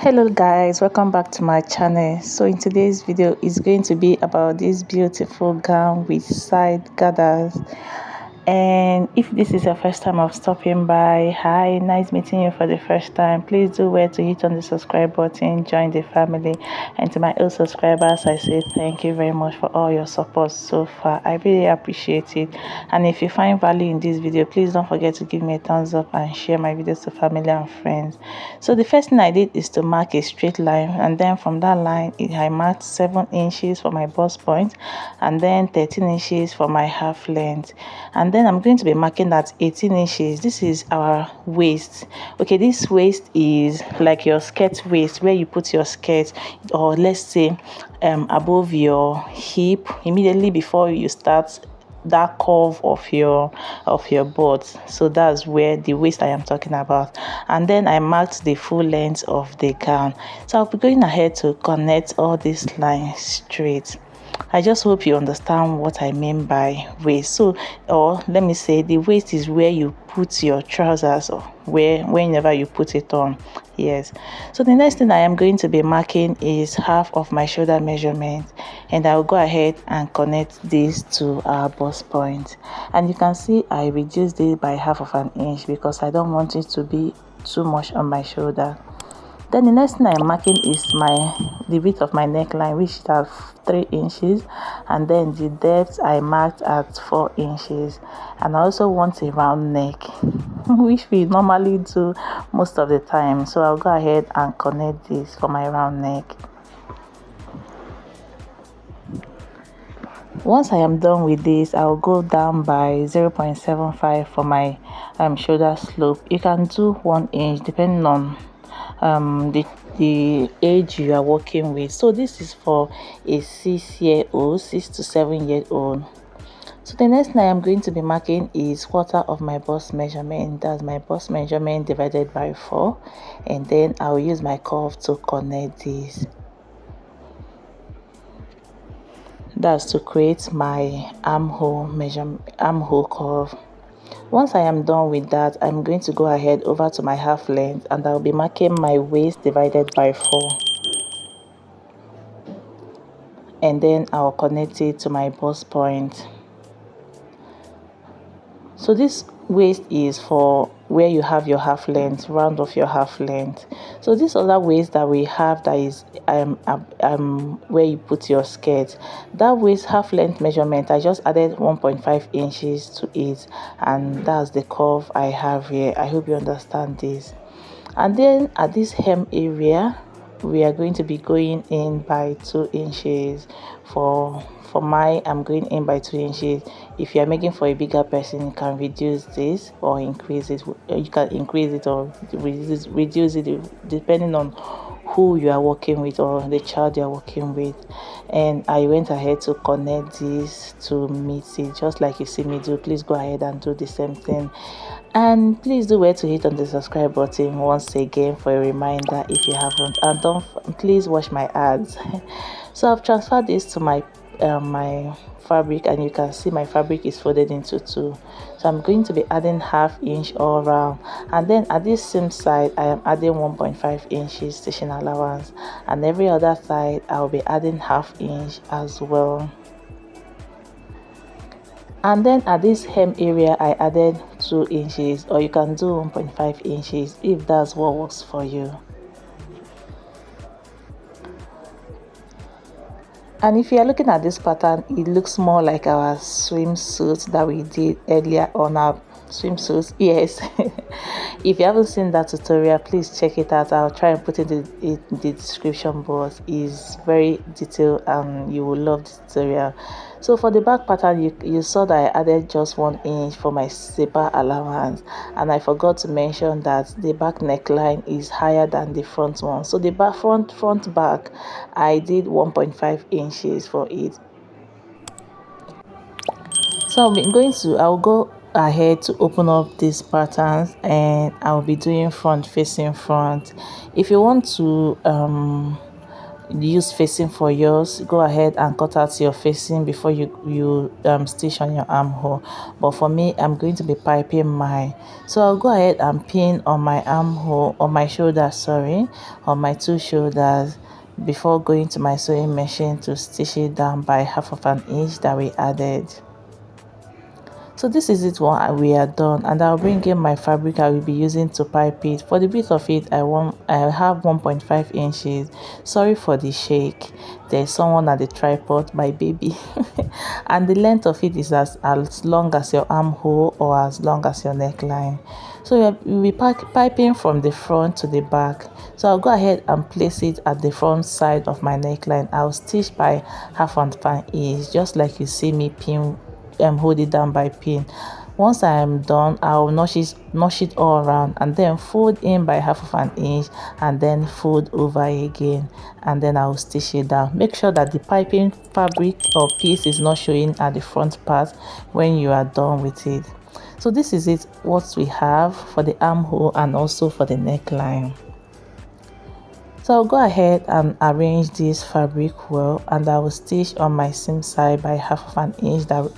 Hello guys, welcome back to my channel. So in today's video is going to be about this beautiful gown with side gathers. And if this is your first time of stopping by, hi, nice meeting you for the first time. Please do well to hit on the subscribe button, join the family. And to my old subscribers, I say thank you very much for all your support so far. I really appreciate it. And if you find value in this video, please don't forget to give me a thumbs up and share my videos to family and friends. So the first thing I did is to mark a straight line, and then from that line I marked 7 inches for my bust point and then 13 inches for my half length. And then I'm going to be marking that 18 inches. This is our waist. Okay, this waist is like your skirt waist, where you put your skirt, or let's say above your hip immediately before you start that curve of your butt. So that's where the waist I am talking about. And then I marked the full length of the gown. So I'll be going ahead to connect all these lines straight. I just hope you understand what I mean by waist. So, or let me say, the waist is where you put your trousers, or whenever you put it on. Yes. So the next thing I am going to be marking is half of my shoulder measurement, and I will go ahead and connect this to our bust point. And you can see I reduced it by half of an inch because I don't want it to be too much on my shoulder. Then the next thing I'm marking is the width of my neckline, which is at 3 inches, and then the depth I marked at 4 inches. And I also want a round neck, which we normally do most of the time. So I'll go ahead and connect this for my round neck. Once I am done with this, I'll go down by 0.75 for my shoulder slope. You can do 1 inch depending on the age you are working with. So this is for a 6-year-old, 6 to 7-year-old. So the next thing I am going to be marking is quarter of my bust measurement. That's my bust measurement divided by 4, and then I'll use my curve to connect this. That's to create my armhole curve. Once I am done with that, I'm going to go ahead over to my half length, and I'll be marking my waist divided by 4. And then I'll connect it to my bust point. So this waist is for where you have your half length, round off your half length. So this other waist that we have, that is where you put your skirt, that waist half length measurement, I just added 1.5 inches to it, and that's the curve I have here. I hope you understand this. And then at this hem area, we are going to be going in by 2 inches. For my, I'm going in by 2 inches. If you are making for a bigger person, you can reduce this or increase it. You can increase it or reduce it depending on who you are working with or the child you are working with. And I went ahead to connect this to meet it, just like you see me do. Please go ahead and do the same thing. And please do well to hit on the subscribe button once again for a reminder if you haven't, and please watch my ads. So I've transferred this to my fabric, and you can see my fabric is folded into 2. So I'm going to be adding ½ inch all around, and then at this same side I am adding 1.5 inches stitching allowance, and every other side I'll be adding ½ inch as well. And then at this hem area I added 2 inches, or you can do 1.5 inches if that's what works for you. And if you are looking at this pattern, it looks more like our swimsuit that we did earlier on our swimsuits. Yes. If you haven't seen that tutorial, please check it out. I'll try and put it in the description box. It's very detailed and you will love the tutorial. So for the back pattern, you saw that I added just 1 inch for my zipper allowance, and I forgot to mention that the back neckline is higher than the front one. So the front back, I did 1.5 inches for it. So I'll go ahead to open up these patterns, and I'll be doing front facing front. If you want to use facing for yours, go ahead and cut out your facing before you stitch on your armhole. But for me, I'm going to be piping mine, so I'll go ahead and pin on my armhole, on my shoulder, sorry, on my two shoulders, before going to my sewing machine to stitch it down by 1/2 inch that we added. So this is it when we are done, and I'll bring in my fabric I will be using to pipe it. For the width of it, I have 1.5 inches. Sorry for the shake, there's someone at the tripod, my baby. And the length of it is as long as your armhole or as long as your neckline. So you'll be piping from the front to the back. So I'll go ahead and place it at the front side of my neckline. I'll stitch by 1/2 inch, just like you see me pin, hold it down by pin. Once I am done, I'll notch it all around, and then fold in by 1/2 inch, and then fold over again, and then I'll stitch it down. Make sure that the piping fabric or piece is not showing at the front part when you are done with it. So this is it, what we have for the armhole and also for the neckline. So I'll go ahead and arrange this fabric well, and I will stitch on my seam side by 1/2 inch, that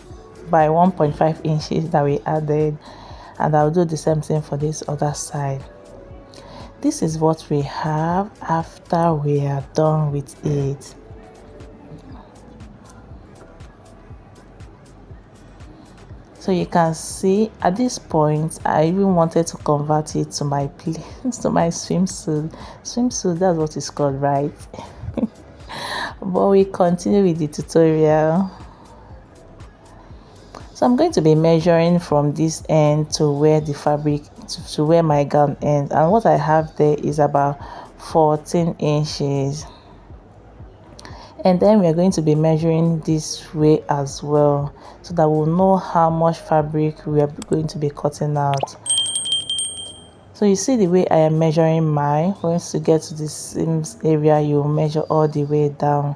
by 1.5 inches that we added, and I'll do the same thing for this other side. This is what we have after we are done with it. So you can see at this point, I even wanted to convert it to my to my swimsuit. Swimsuit, that's what it's called, right? But we continue with the tutorial. So I'm going to be measuring from this end to where the fabric, to where my gown ends, and what I have there is about 14 inches. And then we are going to be measuring this way as well, so that we'll know how much fabric we are going to be cutting out. So you see the way I am measuring mine. Once you get to the seams area, you measure all the way down,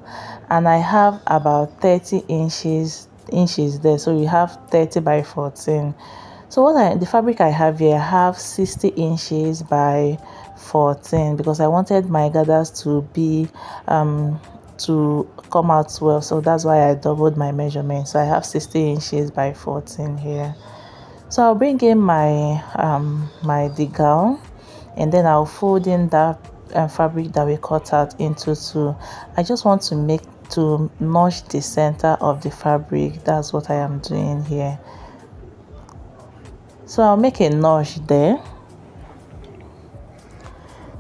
and I have about 30 inches there, so you have 30 by 14. So the fabric I have here, I have 60 inches by 14, because I wanted my gathers to be to come out well, so that's why I doubled my measurement. So I have 60 inches by 14 here. So I'll bring in my the gown, and then I'll fold in that fabric that we cut out into two. I just want to notch the center of the fabric. That's what I am doing here. So I'll make a notch there.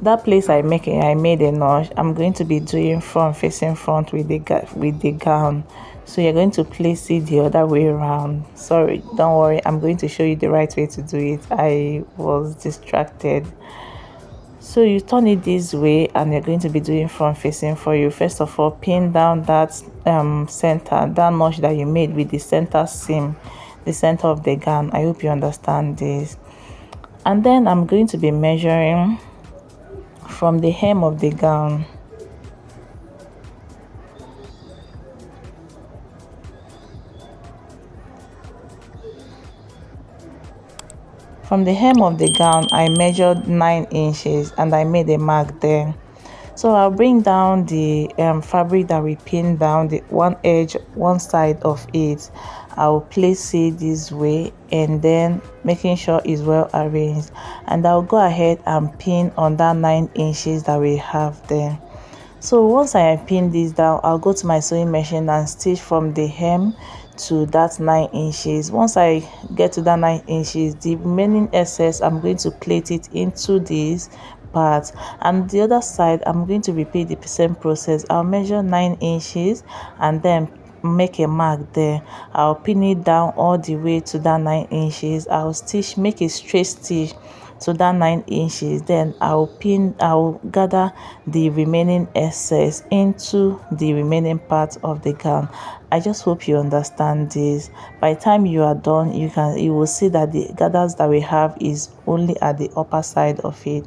That place I made a notch, I'm going to be doing front facing front with the gown. So you're going to place it the other way around. Sorry, don't worry, I'm going to show you the right way to do it. I was distracted. So you turn it this way, and you're going to be doing front facing for you. First of all, pin down that center, that notch that you made with the center seam, the center of the gown. I hope you understand this. And then I'm going to be measuring from the hem of the gown. From the hem of the gown, I measured 9 inches, and I made a mark there. So I'll bring down the fabric that we pinned down, the one side of it. I'll place it this way, and then making sure it's well arranged, and I'll go ahead and pin on that 9 inches that we have there. So once I pin this down, I'll go to my sewing machine and stitch from the hem to that 9 inches. Once I get to that 9 inches, the remaining excess, I'm going to plait it into this part, and the other side I'm going to repeat the same process. I'll measure 9 inches and then make a mark there. I'll pin it down all the way to that 9 inches. I'll make a straight stitch to that 9 inches. Then I'll gather the remaining excess into the remaining part of the gown. I just hope you understand this. By the time you are done, you will see that the gathers that we have is only at the upper side of it.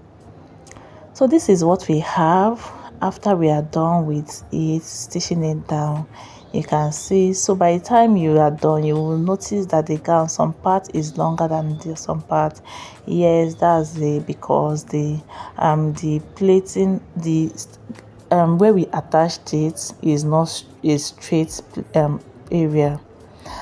So this is what we have after we are done with it, stitching it down. You can see, so by the time you are done, you will notice that the gown, some part is longer than some part. Yes, that's because the plating, the where we attached it is not a straight area,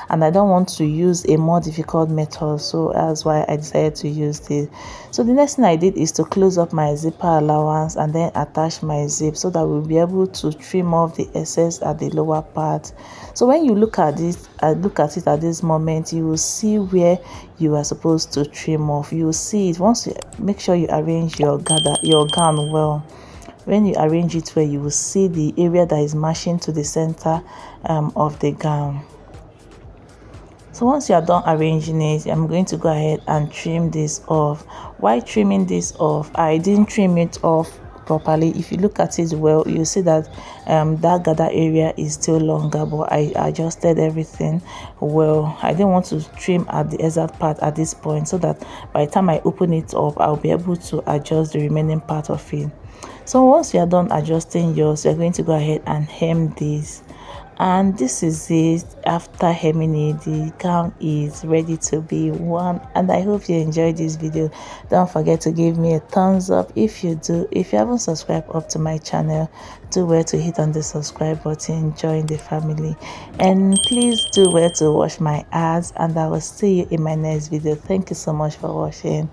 and I don't want to use a more difficult method, so that's why I decided to use this. So the next thing I did is to close up my zipper allowance and then attach my zip so that we'll be able to trim off the excess at the lower part. So when you look at it at this moment, you will see where you are supposed to trim off. You will see it once you make sure you arrange your gown well. When you arrange it well, you will see the area that is matching to the center of the gown. So once you are done arranging it, I'm going to go ahead and trim this off. While trimming this off, I didn't trim it off properly. If you look at it well, you see that that gather area is still longer, but I adjusted everything well. I didn't want to trim at the exact part at this point, so that by the time I open it up, I'll be able to adjust the remaining part of it. So once you are done adjusting yours, you're going to go ahead and hem this. And this is it. After hemming it, the gown is ready to be worn, and I hope you enjoyed this video. Don't forget to give me a thumbs up if you do. If you haven't subscribed up to my channel, do well to hit on the subscribe button, join the family, and please do well to watch my ads, and I will see you in my next video. Thank you so much for watching.